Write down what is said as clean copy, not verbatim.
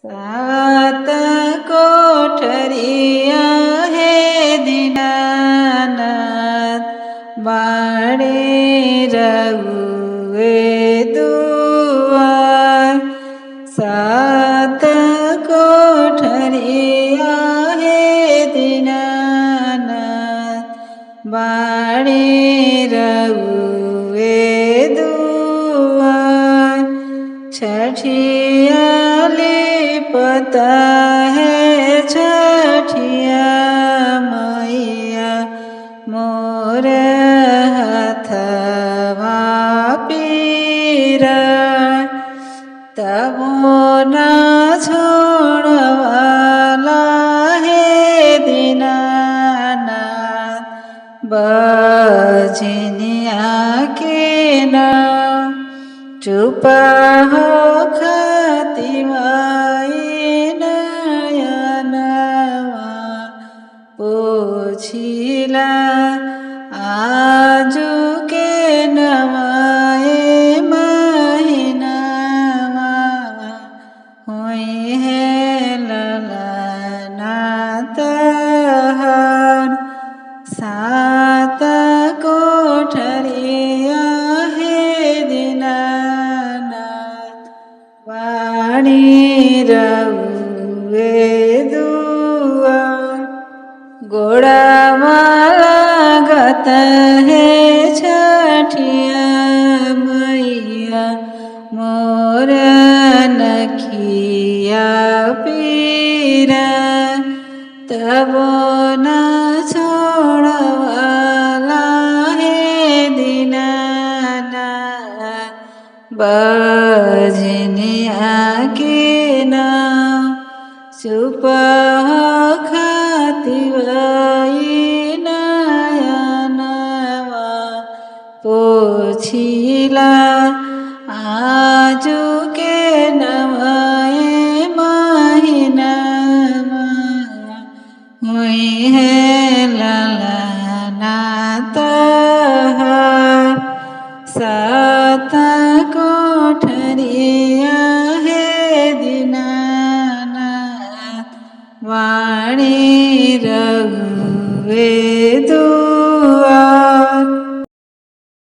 सात कोठरिया हे दीनानाथ बाड़े रघुए दुआर। सात कोठरिया हे दीनानाथ बाड़े रघुए दुआर। छठिया पता है छठिया मैया मोर हथवा पीरा। तबो न छोड़वाला हे दीनानाथ बजनिया के नाम। चुप हो खतिमाई नयनवा पोछिला आजू के नवाए महीनावा। हुई है ललना तहार। सात कोठरिया हे दीनानाथ बाड़ी रघुए दुआर। गोड़वा लागत है छठिया मैया मोर नखिया पीरा। तबो न छोड़वाला हे दीनानाथ बजनिया के नाम। चुप हो खतिवई नयनवा पोछिला आजू के नवाए महीनावा। हुई है ललना तहार। सात कोठरिया हे दीनानाथ बाड़ी रघुए